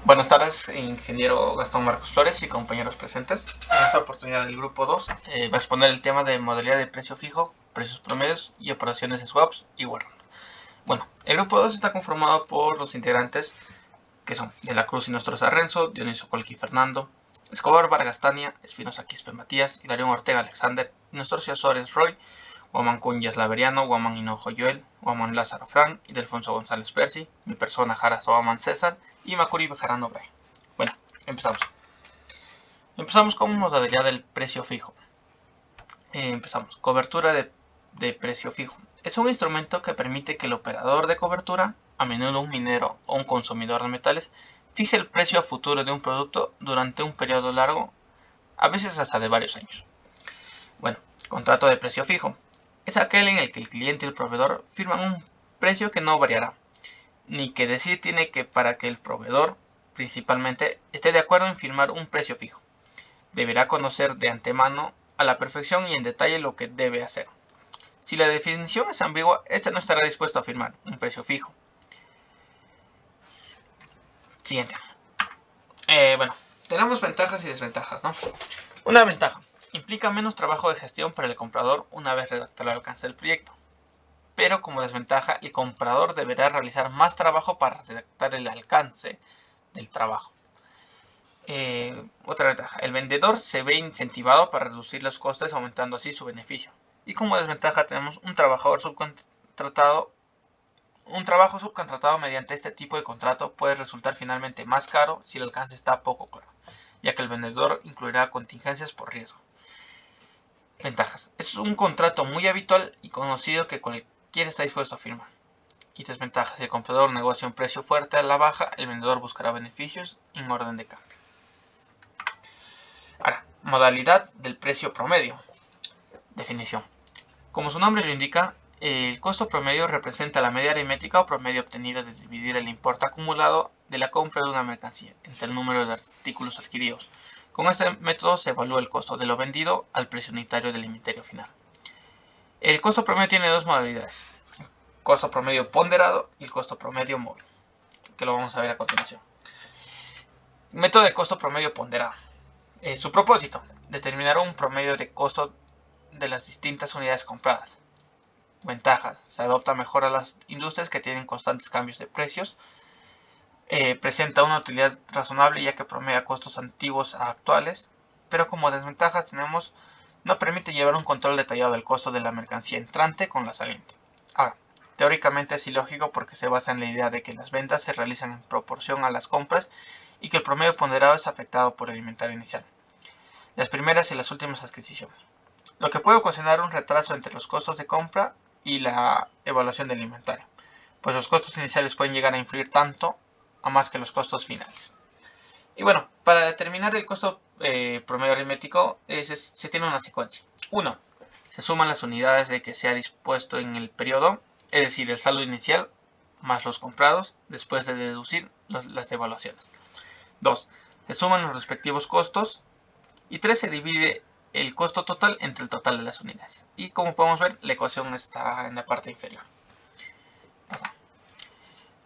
Buenas tardes, ingeniero Gastón Marcos Flores y compañeros presentes. En esta oportunidad del grupo 2 va a exponer el tema de modalidad de precio fijo, precios promedios y operaciones de swaps y warrants. Bueno, el grupo 2 está conformado por los integrantes que son De la Cruz y Nostroza Renzo, Dionisio Colqui Fernando, Escobar Vargas Tania, Espinosa Quispe Matías, Hilarión Ortega Alexander, Nostrocio Sores Roy, Guamán Cunyas Laveriano, Guamán Hinojo Joel, Guamán Lázaro Fran, Ildefonso González Percy, mi persona Jara Soaman César y Macuri Bejarano Brian. Bueno, empezamos. Empezamos con modalidad del precio fijo. Empezamos. Cobertura de precio fijo. Es un instrumento que permite que el operador de cobertura, a menudo un minero o un consumidor de metales, fije el precio futuro de un producto durante un periodo largo, a veces hasta de varios años. Bueno, contrato de precio fijo. Es aquel en el que el cliente y el proveedor firman un precio que no variará, ni que decir tiene que para que el proveedor, principalmente, esté de acuerdo en firmar un precio fijo. Deberá conocer de antemano a la perfección y en detalle lo que debe hacer. Si la definición es ambigua, este no estará dispuesto a firmar un precio fijo. Siguiente. Bueno, tenemos ventajas y desventajas, ¿no? Una ventaja. Implica menos trabajo de gestión para el comprador una vez redactado el alcance del proyecto. Pero como desventaja, el comprador deberá realizar más trabajo para redactar el alcance del trabajo. Otra ventaja, el vendedor se ve incentivado para reducir los costes, aumentando así su beneficio. Y como desventaja tenemos un trabajo subcontratado mediante este tipo de contrato puede resultar finalmente más caro si el alcance está poco claro, ya que el vendedor incluirá contingencias por riesgo. Ventajas. Es un contrato muy habitual y conocido que cualquiera está dispuesto a firmar. Y desventajas. Si el comprador negocia un precio fuerte a la baja, el vendedor buscará beneficios en orden de cambio. Ahora, modalidad del precio promedio. Definición. Como su nombre lo indica, el costo promedio representa la media aritmética o promedio obtenida de dividir el importe acumulado de la compra de una mercancía entre el número de artículos adquiridos. Con este método se evalúa el costo de lo vendido al precio unitario del inventario final. El costo promedio tiene dos modalidades: costo promedio ponderado y el costo promedio móvil, que lo vamos a ver a continuación. Método de costo promedio ponderado. Su propósito: determinar un promedio de costo de las distintas unidades compradas. Ventajas: se adopta mejor a las industrias que tienen constantes cambios de precios. Presenta una utilidad razonable ya que promedia costos antiguos a actuales. Pero como desventajas tenemos: no permite llevar un control detallado del costo de la mercancía entrante con la saliente. Ahora, teóricamente es ilógico porque se basa en la idea de que las ventas se realizan en proporción a las compras y que el promedio ponderado es afectado por el inventario inicial, las primeras y las últimas adquisiciones, lo que puede ocasionar un retraso entre los costos de compra y la evaluación del inventario, pues los costos iniciales pueden llegar a influir tanto a más que los costos finales. Y bueno, para determinar el costo promedio aritmético se tiene una secuencia. 1. Se suman las unidades de que se ha dispuesto en el periodo, es decir, el saldo inicial más los comprados, después de deducir las devaluaciones. 2. Se suman los respectivos costos. Y 3. Se divide el costo total entre el total de las unidades. Y como podemos ver, la ecuación está en la parte inferior.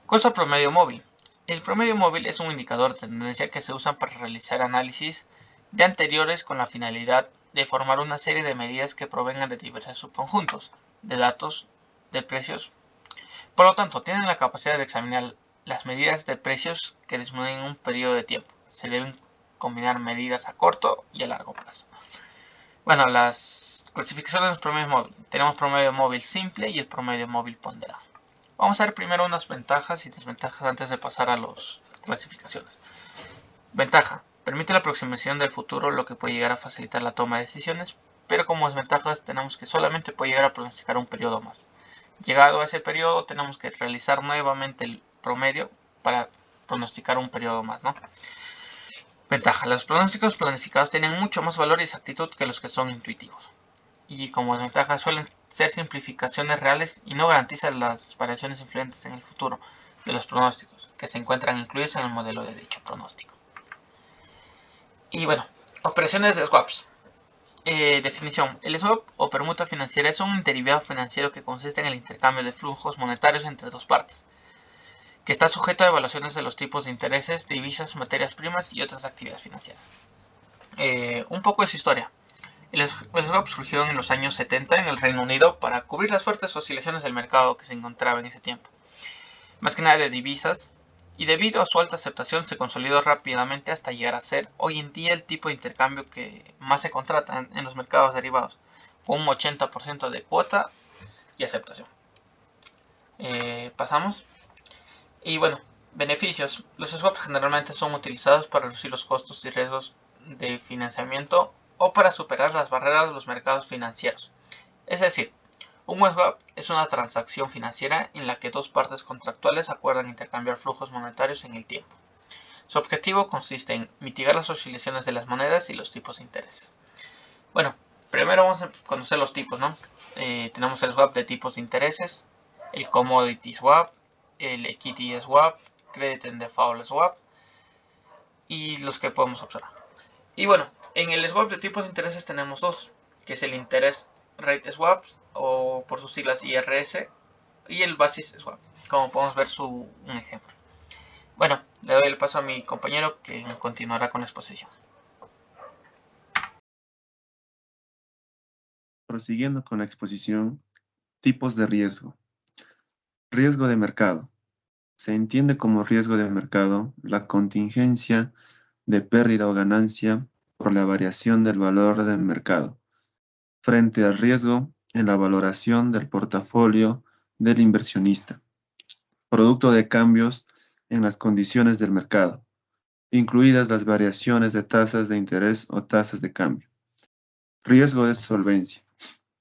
Costo promedio móvil. El promedio móvil es un indicador de tendencia que se usa para realizar análisis de anteriores con la finalidad de formar una serie de medidas que provengan de diversos subconjuntos de datos de precios. Por lo tanto, tienen la capacidad de examinar las medidas de precios que disminuyen en un periodo de tiempo. Se deben combinar medidas a corto y a largo plazo. Bueno, las clasificaciones de los promedios móviles. Tenemos promedio móvil simple y el promedio móvil ponderado. Vamos a ver primero unas ventajas y desventajas antes de pasar a las clasificaciones. Ventaja: permite la aproximación del futuro, lo que puede llegar a facilitar la toma de decisiones, pero como desventajas tenemos que solamente puede llegar a pronosticar un periodo más. Llegado a ese periodo tenemos que realizar nuevamente el promedio para pronosticar un periodo más, ¿no? Ventaja: los pronósticos planificados tienen mucho más valor y exactitud que los que son intuitivos. Y como desventaja suelen ser simplificaciones reales y no garantizan las variaciones influyentes en el futuro de los pronósticos que se encuentran incluidos en el modelo de dicho pronóstico. Y bueno, operaciones de swaps. Definición: el swap o permuta financiera es un derivado financiero que consiste en el intercambio de flujos monetarios entre dos partes, que está sujeto a evaluaciones de los tipos de intereses, divisas, materias primas y otras actividades financieras. Un poco de su historia. El swap surgió en los años 70 en el Reino Unido para cubrir las fuertes oscilaciones del mercado que se encontraba en ese tiempo, más que nada de divisas, y debido a su alta aceptación se consolidó rápidamente hasta llegar a ser hoy en día el tipo de intercambio que más se contrata en los mercados derivados, con un 80% de cuota y aceptación. Pasamos. Y bueno, beneficios. Los swaps generalmente son utilizados para reducir los costos y riesgos de financiamiento o para superar las barreras de los mercados financieros. Es decir, un swap es una transacción financiera en la que dos partes contractuales acuerdan intercambiar flujos monetarios en el tiempo. Su objetivo consiste en mitigar las oscilaciones de las monedas y los tipos de interés. Bueno, primero vamos a conocer los tipos, ¿no? Tenemos el swap de tipos de intereses, el commodity swap, el equity swap, credit and default swap y los que podemos observar. Y bueno, en el swap de tipos de intereses tenemos dos, que es el interest rate swaps o por sus siglas IRS y el basis swap, como podemos ver un ejemplo. Bueno, le doy el paso a mi compañero que continuará con la exposición. Prosiguiendo con la exposición, tipos de riesgo. Riesgo de mercado. Se entiende como riesgo de mercado la contingencia de pérdida o ganancia por la variación del valor del mercado, frente al riesgo en la valoración del portafolio del inversionista, producto de cambios en las condiciones del mercado, incluidas las variaciones de tasas de interés o tasas de cambio. Riesgo de solvencia.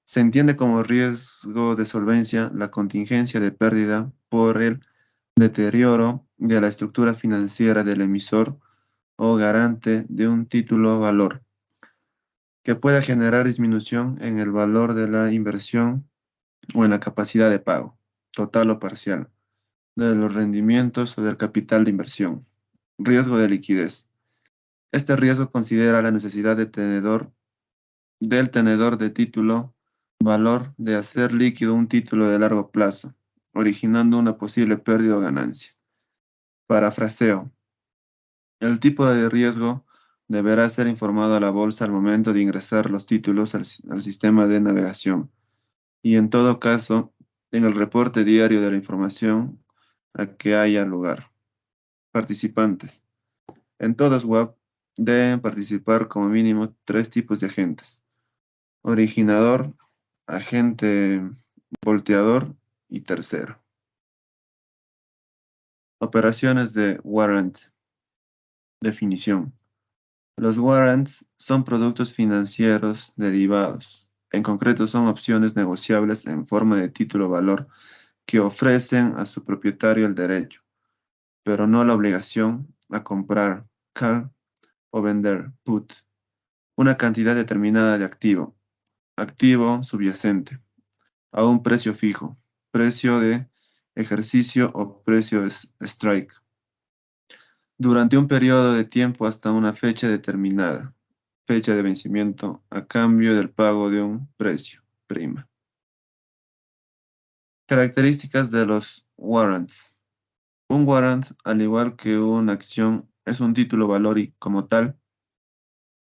Se entiende como riesgo de solvencia la contingencia de pérdida por el deterioro de la estructura financiera del emisor o garante de un título valor, que pueda generar disminución en el valor de la inversión o en la capacidad de pago, total o parcial, de los rendimientos o del capital de inversión. Riesgo de liquidez. Este riesgo considera la necesidad del tenedor de título valor de hacer líquido un título de largo plazo, originando una posible pérdida o ganancia. Parafraseo. El tipo de riesgo deberá ser informado a la bolsa al momento de ingresar los títulos al sistema de navegación y en todo caso en el reporte diario de la información a que haya lugar. Participantes. En todo swap deben participar como mínimo 3 tipos de agentes: originador, agente volteador y tercero. Operaciones de warrant. Definición. Los warrants son productos financieros derivados. En concreto, son opciones negociables en forma de título valor que ofrecen a su propietario el derecho, pero no la obligación, a comprar call o vender put una cantidad determinada de activo subyacente, a un precio fijo, precio de ejercicio o precio de strike, durante un periodo de tiempo hasta una fecha determinada, fecha de vencimiento, a cambio del pago de un precio, prima. Características de los warrants. Un warrant, al igual que una acción, es un título valor y, como tal,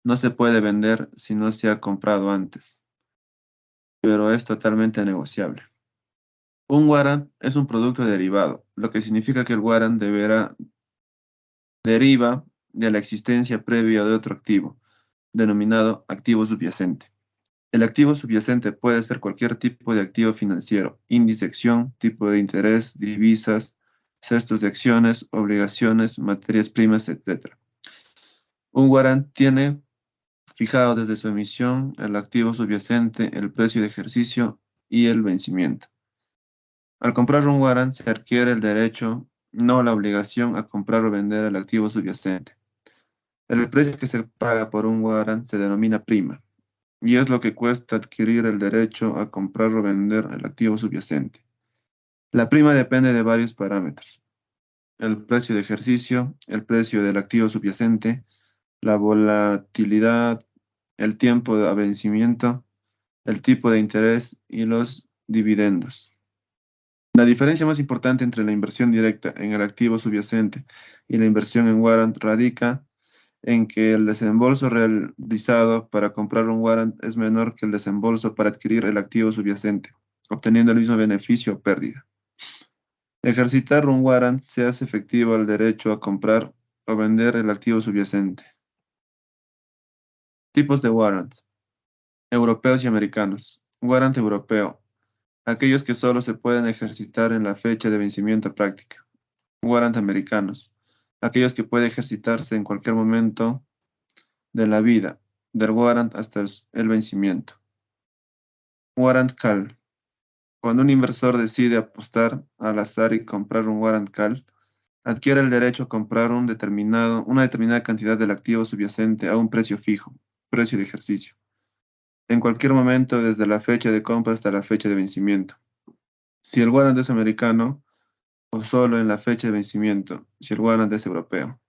no se puede vender si no se ha comprado antes, pero es totalmente negociable. Un warrant es un producto derivado, lo que significa que el warrant deriva de la existencia previa de otro activo, denominado activo subyacente. El activo subyacente puede ser cualquier tipo de activo financiero: índice, acción, tipo de interés, divisas, cestos de acciones, obligaciones, materias primas, etc. Un warrant tiene fijado desde su emisión el activo subyacente, el precio de ejercicio y el vencimiento. Al comprar un warrant se adquiere el derecho, no la obligación, a comprar o vender el activo subyacente. El precio que se paga por un warrant se denomina prima, y es lo que cuesta adquirir el derecho a comprar o vender el activo subyacente. La prima depende de varios parámetros: el precio de ejercicio, el precio del activo subyacente, la volatilidad, el tiempo de vencimiento, el tipo de interés y los dividendos. La diferencia más importante entre la inversión directa en el activo subyacente y la inversión en warrant radica en que el desembolso realizado para comprar un warrant es menor que el desembolso para adquirir el activo subyacente, obteniendo el mismo beneficio o pérdida. Ejercitar un warrant se hace efectivo el derecho a comprar o vender el activo subyacente. Tipos de warrants: europeos y americanos. Warrant europeo: aquellos que solo se pueden ejercitar en la fecha de vencimiento práctica. Warrant americanos: aquellos que pueden ejercitarse en cualquier momento de la vida del warrant hasta el vencimiento. Warrant call: cuando un inversor decide apostar al azar y comprar un warrant call, adquiere el derecho a comprar una determinada cantidad del activo subyacente a un precio fijo, precio de ejercicio, en cualquier momento desde la fecha de compra hasta la fecha de vencimiento. Si el warrant es americano, o solo en la fecha de vencimiento, si el warrant es europeo.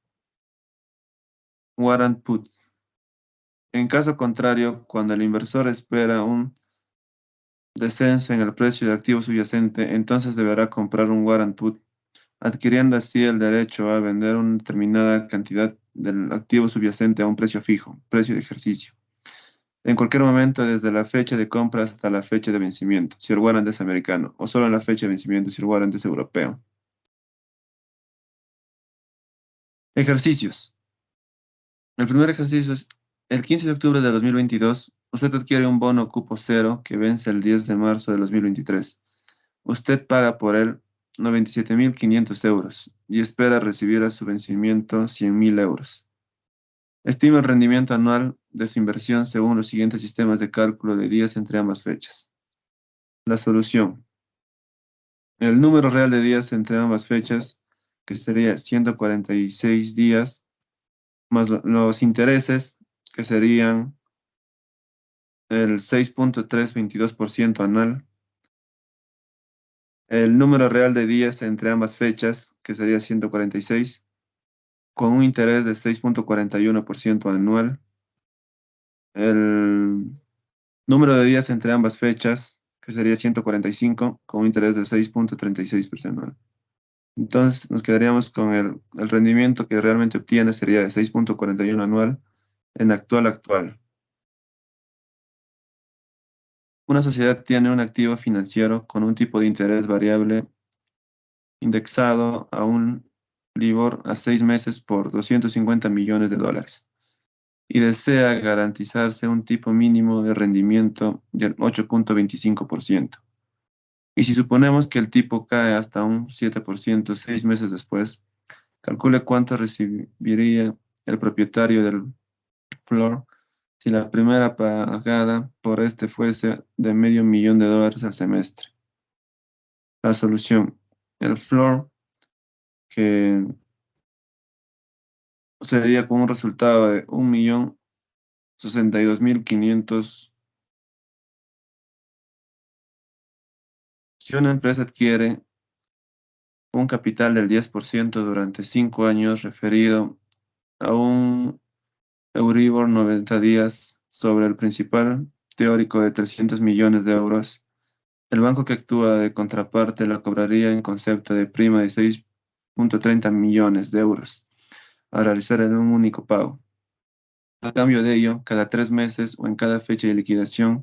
Warrant put: en caso contrario, cuando el inversor espera un descenso en el precio de activo subyacente, entonces deberá comprar un warrant put, adquiriendo así el derecho a vender una determinada cantidad del activo subyacente a un precio fijo, precio de ejercicio, en cualquier momento desde la fecha de compra hasta la fecha de vencimiento, si el warrant es americano, o solo en la fecha de vencimiento, si el warrant es europeo. Ejercicios. El primer ejercicio es: el 15 de octubre de 2022, usted adquiere un bono cupo cero que vence el 10 de marzo de 2023. Usted paga por él 97.500 euros y espera recibir a su vencimiento 100.000 euros. Estima el rendimiento anual de su inversión según los siguientes sistemas de cálculo de días entre ambas fechas. La solución: el número real de días entre ambas fechas, que sería 146 días, más los intereses, que serían el 6.322% anual, el número real de días entre ambas fechas, que sería 146, con un interés de 6.41% anual, el número de días entre ambas fechas, que sería 145, con un interés de 6.36% anual. Entonces nos quedaríamos con el rendimiento que realmente obtiene sería de 6.41 anual en actual. Una sociedad tiene un activo financiero con un tipo de interés variable indexado a un LIBOR a 6 meses por 250 millones de dólares y desea garantizarse un tipo mínimo de rendimiento del 8.25%. Y si suponemos que el tipo cae hasta un 7% 6 meses después, calcule cuánto recibiría el propietario del floor si la primera pagada por este fuese de $500,000 al semestre. La solución: el floor, que sería con un resultado de 1.062.500. Si una empresa adquiere un capital del 10% durante 5 años referido a un Euribor 90 días sobre el principal teórico de 300 millones de euros, el banco que actúa de contraparte la cobraría en concepto de prima de 6.30 millones de euros a realizar en un único pago. A cambio de ello, cada 3 meses o en cada fecha de liquidación,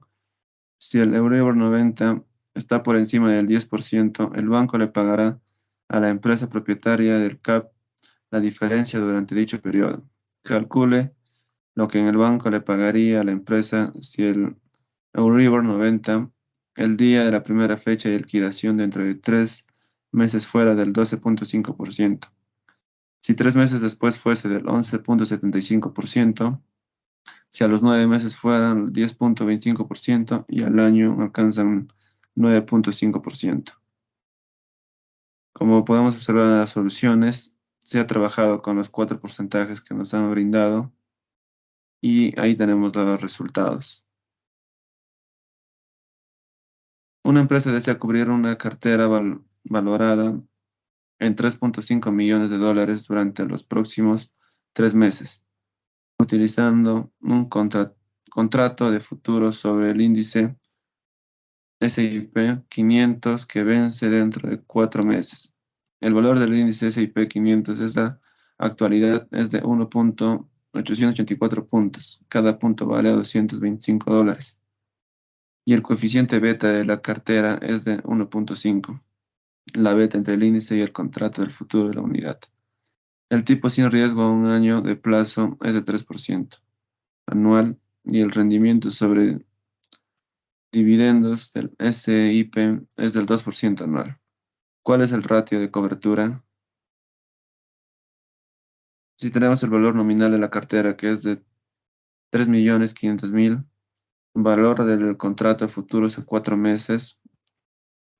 si el Euribor 90 está por encima del 10%, el banco le pagará a la empresa propietaria del CAP la diferencia durante dicho periodo. Calcule lo que en el banco le pagaría a la empresa si el Euribor 90, el día de la primera fecha de liquidación dentro de 3 meses fuera del 12.5%. Si 3 meses después fuese del 11.75%, si a los 9 meses fueran 10.25% y al año alcanzan 9.5%. Como podemos observar en las soluciones, se ha trabajado con los 4 porcentajes que nos han brindado y ahí tenemos los resultados. Una empresa desea cubrir una cartera valorada en 3.5 millones de dólares durante los próximos 3 meses, utilizando un contrato de futuro sobre el índice S&P 500 que vence dentro de 4 meses. El valor del índice S&P 500 es la actualidad es de 1.884 puntos. Cada punto vale a $225. Y el coeficiente beta de la cartera es de 1.5. La beta entre el índice y el contrato del futuro de la unidad. El tipo sin riesgo a un año de plazo es de 3% anual y el rendimiento sobre dividendos del SIP es del 2% anual. ¿Cuál es el ratio de cobertura? Si tenemos el valor nominal de la cartera, que es de 3.500.000, valor del contrato a futuros a 4 meses,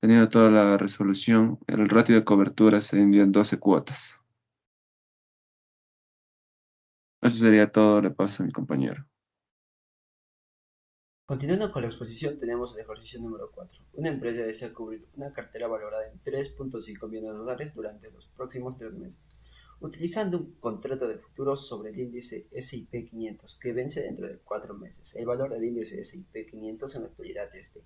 teniendo toda la resolución, el ratio de cobertura sería en 12 cuotas. Eso sería todo, le paso a mi compañero. Continuando con la exposición, tenemos el ejercicio número 4. Una empresa desea cubrir una cartera valorada en $3.5 millones durante los próximos 3 meses, utilizando un contrato de futuros sobre el índice S&P 500 que vence dentro de 4 meses. El valor del índice S&P 500 en la actualidad es de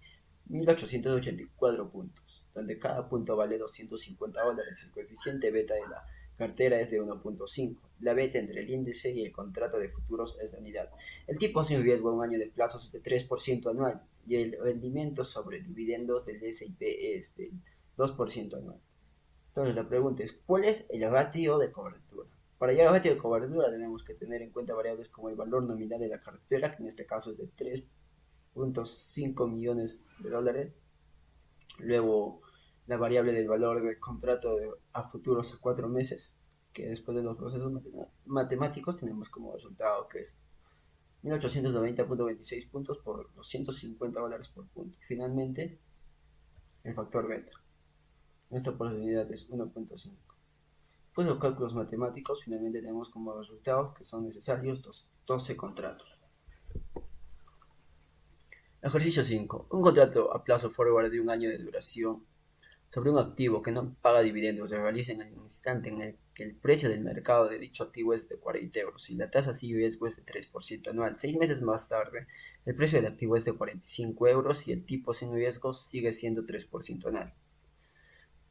1.884 puntos, donde cada punto vale $250. El coeficiente beta de la cartera es de 1.5. La beta entre el índice y el contrato de futuros es de unidad. El tipo sin riesgo a un año de plazo es de 3% anual y el rendimiento sobre dividendos del S&P es del 2% anual. Entonces la pregunta es, ¿cuál es el ratio de cobertura? Para llegar al ratio de cobertura tenemos que tener en cuenta variables como el valor nominal de la cartera, que en este caso es de 3.5 millones de dólares. Luego la variable del valor del contrato a futuros a 4 meses, que después de los procesos matemáticos tenemos como resultado que es 1890.26 puntos por $250 por punto. Y finalmente, el factor beta. Esta oportunidad es 1.5. Pues los cálculos matemáticos, finalmente tenemos como resultado que son necesarios 12 contratos. Ejercicio 5. Un contrato a plazo forward de un año de duración sobre un activo que no paga dividendos se realiza en el instante en el que el precio del mercado de dicho activo es de 40 euros y la tasa sin riesgo es de 3% anual. 6 meses más tarde, el precio del activo es de 45 euros y el tipo sin riesgo sigue siendo 3% anual.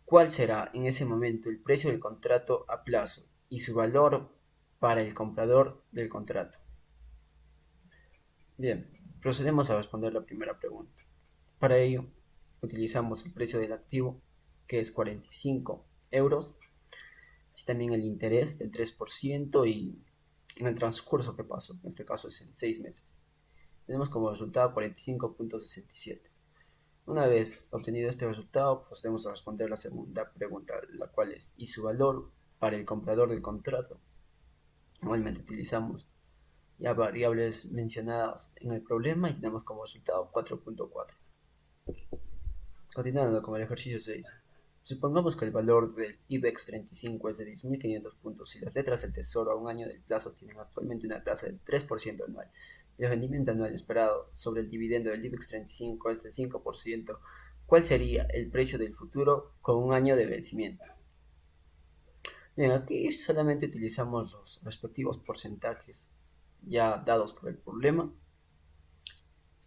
¿Cuál será en ese momento el precio del contrato a plazo y su valor para el comprador del contrato? Bien, procedemos a responder la primera pregunta. Para ello, utilizamos el precio del activo, que es 45 euros, y también el interés del 3% y en el transcurso que pasó, en este caso es en 6 meses. Tenemos como resultado 45.67. Una vez obtenido este resultado, procedemos a responder la segunda pregunta, la cual es, ¿y su valor para el comprador del contrato? Igualmente utilizamos ya variables mencionadas en el problema y tenemos como resultado 4.4. Continuando con el ejercicio 6. Supongamos que el valor del IBEX 35 es de 10.500 puntos y las letras del tesoro a un año de plazo tienen actualmente una tasa del 3% anual. El rendimiento anual esperado sobre el dividendo del IBEX 35 es del 5%. ¿Cuál sería el precio del futuro con un año de vencimiento? Bien, aquí solamente utilizamos los respectivos porcentajes ya dados por el problema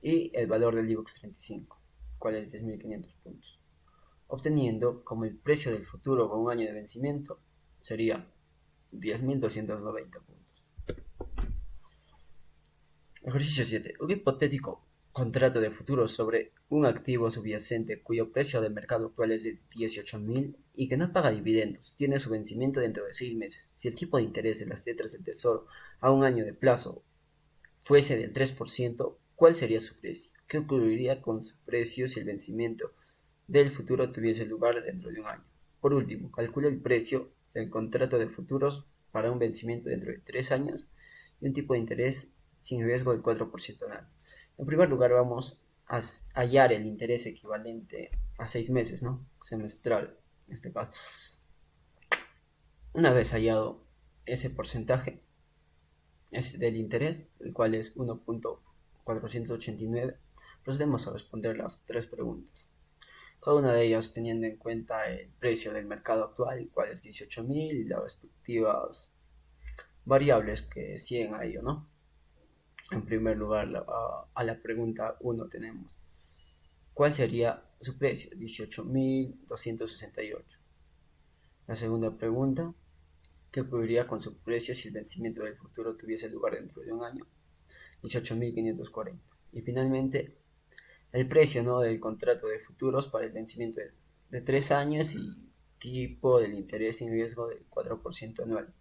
y el valor del IBEX 35, cuál es 10.500 puntos, obteniendo como el precio del futuro con un año de vencimiento sería 10.290 puntos. Ejercicio 7. Un hipotético contrato de futuro sobre un activo subyacente cuyo precio de mercado actual es de 18.000 y que no paga dividendos, tiene su vencimiento dentro de 6 meses. Si el tipo de interés de las letras del tesoro a un año de plazo fuese del 3%, ¿cuál sería su precio? ¿Qué ocurriría con su precio si el vencimiento del futuro tuviese lugar dentro de un año? Por último, calcula el precio del contrato de futuros para un vencimiento dentro de 3 años y un tipo de interés sin riesgo del 4% anual. En primer lugar, vamos a hallar el interés equivalente a 6 meses, ¿no? Semestral, en este caso. Una vez hallado ese porcentaje del interés, el cual es 1.489, procedemos a responder las 3 preguntas. Cada una de ellas teniendo en cuenta el precio del mercado actual, el cual es 18.000, y las respectivas variables que siguen a ello, ¿no? En primer lugar, a la pregunta 1 tenemos ¿Cuál sería su precio? 18.268. La segunda pregunta, ¿qué ocurriría con su precio si el vencimiento del futuro tuviese lugar dentro de un año? 18.540. Y finalmente, el precio del contrato de futuros para el vencimiento de 3 años y tipo del interés sin riesgo del 4% anual,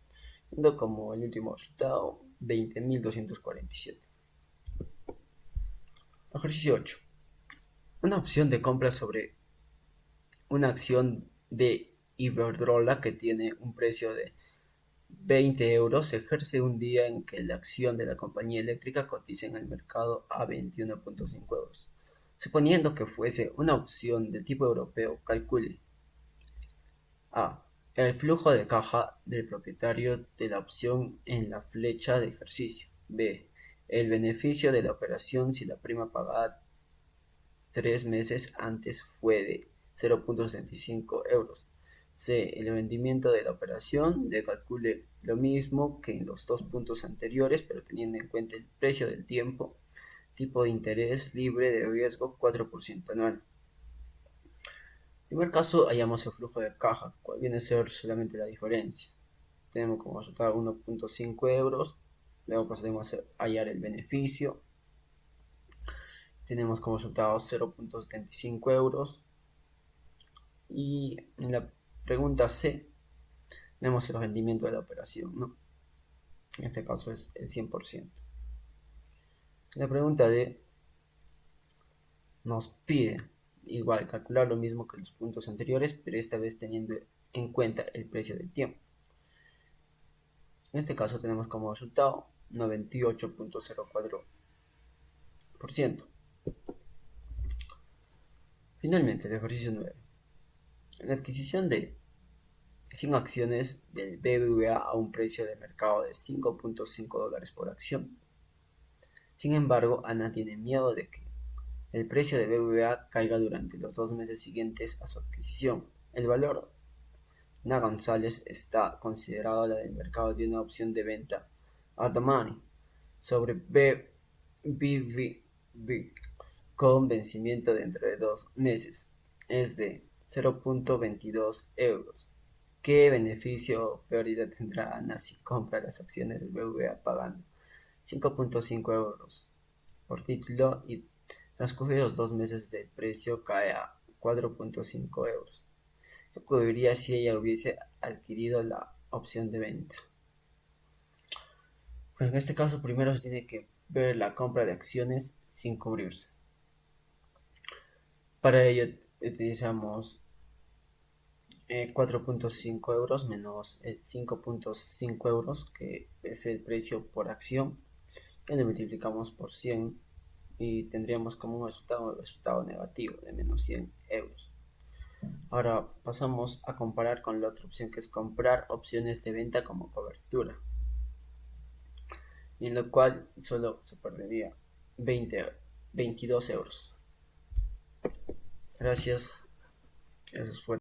siendo como el último resultado 20.247. Ejercicio 8. Una opción de compra sobre una acción de Iberdrola que tiene un precio de 20 euros se ejerce un día en que la acción de la compañía eléctrica cotiza en el mercado a 21.5 euros. Suponiendo que fuese una opción de tipo europeo, calcule a. El flujo de caja del propietario de la opción en la flecha de ejercicio. B. El beneficio de la operación si la prima pagada 3 meses antes fue de 0.75 euros. C. El rendimiento de la operación. D. Calcule lo mismo que en los dos puntos anteriores, pero teniendo en cuenta el precio del tiempo, tipo de interés libre de riesgo 4% anual. En primer caso, hallamos el flujo de caja, cual viene a ser solamente la diferencia. Tenemos como resultado 1.5 euros. Luego procedemos a hallar el beneficio. Tenemos como resultado 0.75 euros. Y en la pregunta C, tenemos el rendimiento de la operación, ¿no? En este caso es el 100%. La pregunta D nos pide igual calcular lo mismo que los puntos anteriores, pero esta vez teniendo en cuenta el precio del tiempo. En este caso tenemos como resultado 98.04%. Finalmente, el ejercicio 9. La adquisición de 100 acciones del BBVA a un precio de mercado de $5.5 por acción. Sin embargo, Ana tiene miedo de que el precio de BBVA caiga durante los 2 meses siguientes a su adquisición. El valor Ana González está considerado la del mercado de una opción de venta at the money sobre BBV con vencimiento dentro de 2 meses. Es de 0.22 euros. ¿Qué beneficio o pérdida tendrá Ana si compra las acciones del BBVA pagando 5.5 euros por título y transcurridos 2 meses del precio cae a 4.5 euros? ¿Qué ocurriría si ella hubiese adquirido la opción de venta? Pues en este caso primero se tiene que ver la compra de acciones sin cubrirse. Para ello utilizamos 4.5 euros menos 5.5 euros, que es el precio por acción, y lo multiplicamos por 100 y tendríamos como un resultado negativo de menos 100 euros. Ahora pasamos a comparar con la otra opción, que es comprar opciones de venta como cobertura, en lo cual solo se perdería 22 euros. Gracias. Eso fue.